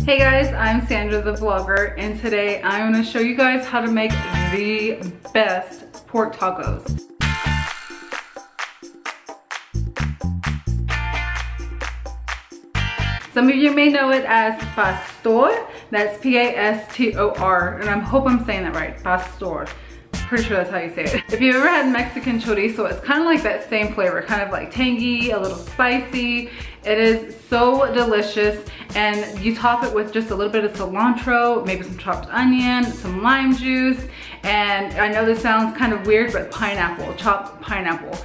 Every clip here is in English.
Hey guys, I'm Sandra the vlogger, and today I'm going to show you guys how to make the best pork tacos. Some of you may know it as pastor. That's P-A-S-T-O-R, and I hope I'm saying that right, pastor. Pretty sure that's how you say it. If you've ever had Mexican chorizo, it's kind of like that same flavor, kind of like tangy, a little spicy. It is so delicious, and you top it with just a little bit of cilantro, maybe some chopped onion, some lime juice, and I know this sounds kind of weird, but pineapple, chopped pineapple.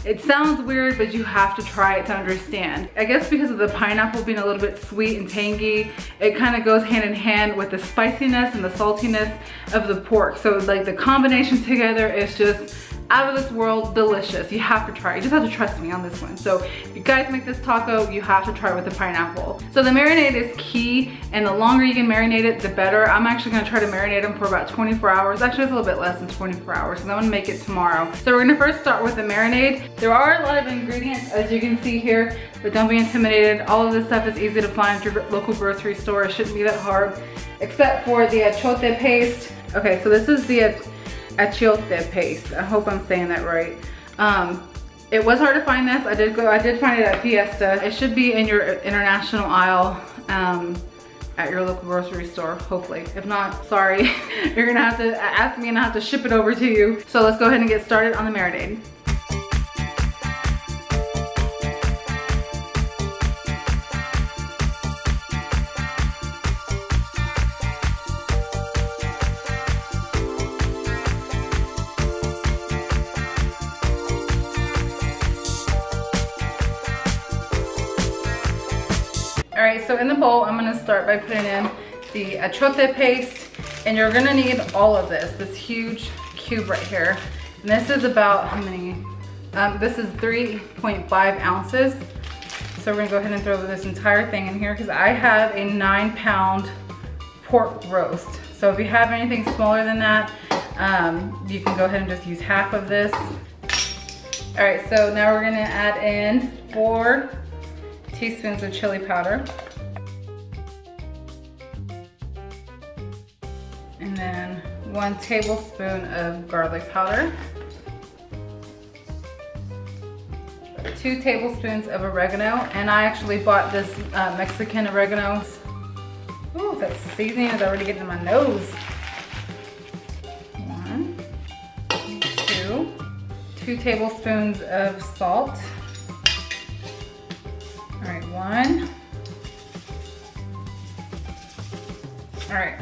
It sounds weird, but you have to try it to understand. I guess because of the pineapple being a little bit sweet and tangy, it kind of goes hand in hand with the spiciness and the saltiness of the pork. So like the combination together is just out of this world delicious. You have to try it. You just have to trust me on this one. So if you guys make this taco, you have to try it with the pineapple. So the marinade is key, and the longer you can marinate it, the better. I'm actually gonna try to marinate them for about 24 hours. Actually, it's a little bit less than 24 hours, so I'm gonna make it tomorrow. So we're gonna first start with the marinade. There are a lot of ingredients, as you can see here, but don't be intimidated. All of this stuff is easy to find at your local grocery store. It shouldn't be that hard, except for the achiote paste. Okay, so this is the achiote paste. I hope I'm saying that right. It was hard to find this. I did find it at Fiesta. It should be in your international aisle at your local grocery store, hopefully. If not, sorry. You're gonna have to ask me and I have to ship it over to you. So let's go ahead and get started on the marinade. Alright, so in the bowl, I'm gonna start by putting in the achiote paste, and you're gonna need all of this huge cube right here. And this is about, how many? This is 3.5 ounces. So we're gonna go ahead and throw this entire thing in here because I have a 9-pound pork roast. So if you have anything smaller than that, you can go ahead and just use half of this. Alright, so now we're gonna add in 4 teaspoons of chili powder, and then 1 tablespoon of garlic powder, 2 tablespoons of oregano, and I actually bought this Mexican oregano. Ooh, that seasoning is already getting in my nose. 1, 2 tablespoons of salt. All right, 1. All right,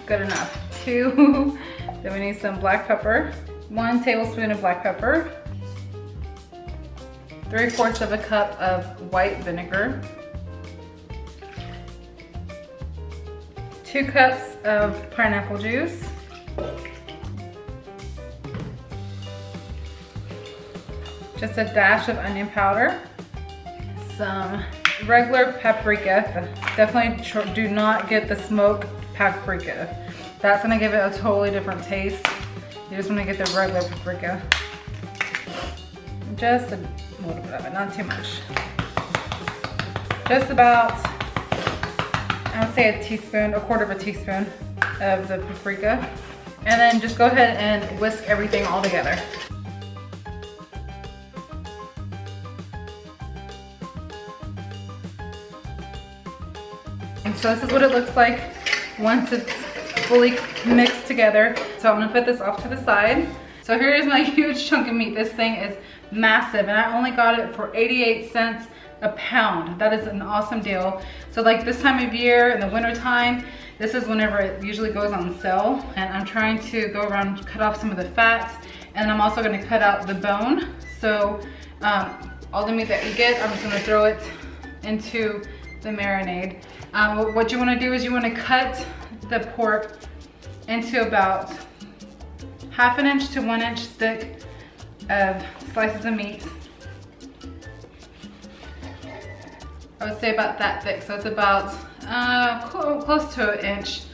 good enough. 2, then we need some black pepper. 1 tablespoon of black pepper. 3/4 of a cup of white vinegar. 2 cups of pineapple juice. Just a dash of onion powder. Some regular paprika. Definitely do not get the smoked paprika. That's gonna give it a totally different taste. You just wanna get the regular paprika. Just a little bit of it, not too much. Just about, I would say a teaspoon, 1/4 of a teaspoon of the paprika. And then just go ahead and whisk everything all together. So this is what it looks like once it's fully mixed together. So I'm gonna put this off to the side. So here is my huge chunk of meat. This thing is massive, and I only got it for 88 cents a pound. That is an awesome deal. So like this time of year in the winter time, this is whenever it usually goes on sale. And I'm trying to go around and cut off some of the fats, and I'm also gonna cut out the bone. So all the meat that you get, I'm just gonna throw it into the marinade. What you want to do is you want to cut the pork into about 1/2 inch to 1 inch thick of slices of meat. I would say about that thick, so it's about close to 1 inch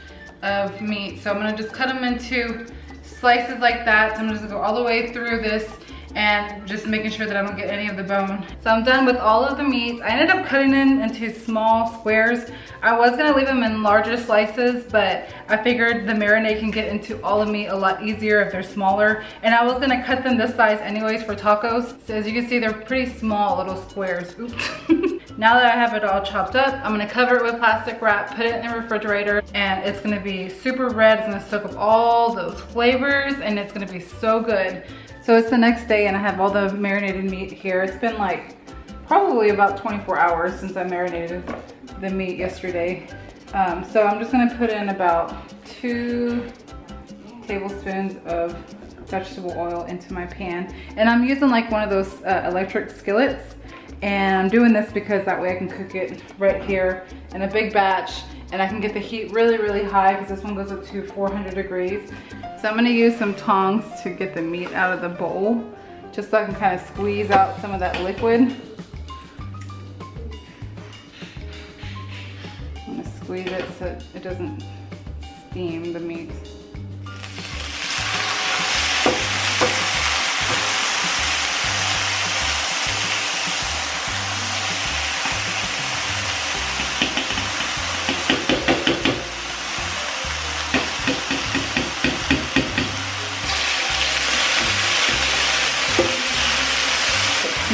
of meat. So I'm going to just cut them into slices like that. So I'm just going to go all the way through this, and just making sure that I don't get any of the bone. So I'm done with all of the meats. I ended up cutting them into small squares. I was gonna leave them in larger slices, but I figured the marinade can get into all the meat a lot easier if they're smaller. And I was gonna cut them this size anyways for tacos. So as you can see, they're pretty small little squares. Oops. Now that I have it all chopped up, I'm gonna cover it with plastic wrap, put it in the refrigerator, and it's gonna be super red. It's gonna soak up all those flavors, and it's gonna be so good. So it's the next day and I have all the marinated meat here. It's been like probably about 24 hours since I marinated the meat yesterday. So I'm just gonna put in about 2 tablespoons of vegetable oil into my pan. And I'm using like one of those electric skillets. And I'm doing this because that way I can cook it right here in a big batch, and I can get the heat really, really high because this one goes up to 400 degrees. So I'm gonna use some tongs to get the meat out of the bowl, just so I can kind of squeeze out some of that liquid. I'm gonna squeeze it so it doesn't steam the meat.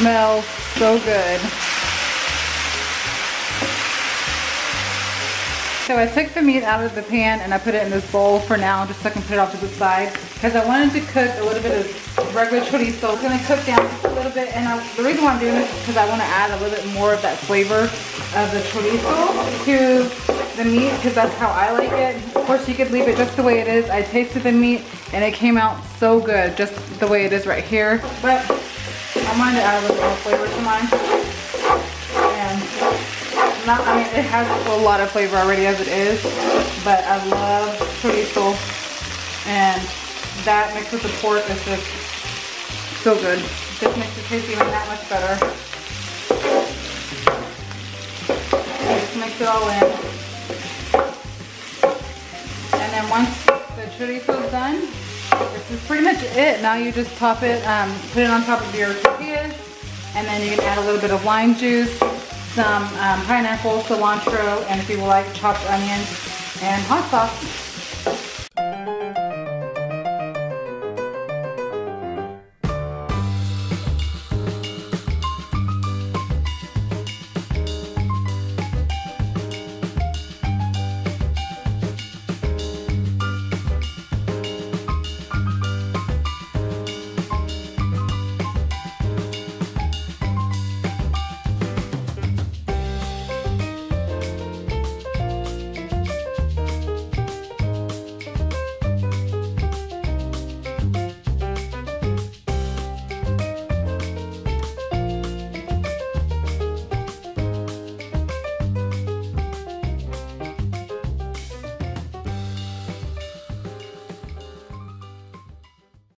Smells so good. So I took the meat out of the pan and I put it in this bowl for now, just so I can put it off to the side, because I wanted to cook a little bit of regular chorizo. It's gonna cook down just a little bit, and the reason why I'm doing this is because I want to add a little bit more of that flavor of the chorizo to the meat, because that's how I like it. Of course, you could leave it just the way it is. I tasted the meat and it came out so good, just the way it is right here. But I wanted to add a little bit more flavor to mine. And I mean, it has a lot of flavor already as it is, but I love chorizo, and that mixed with the pork is just so good. Just makes it taste even that much better. Just mix it all in. And then once the chorizo is done, this is pretty much it. Now you just top it, put it on top of your tortillas, and then you can add a little bit of lime juice, some pineapple, cilantro, and if you like, chopped onion and hot sauce.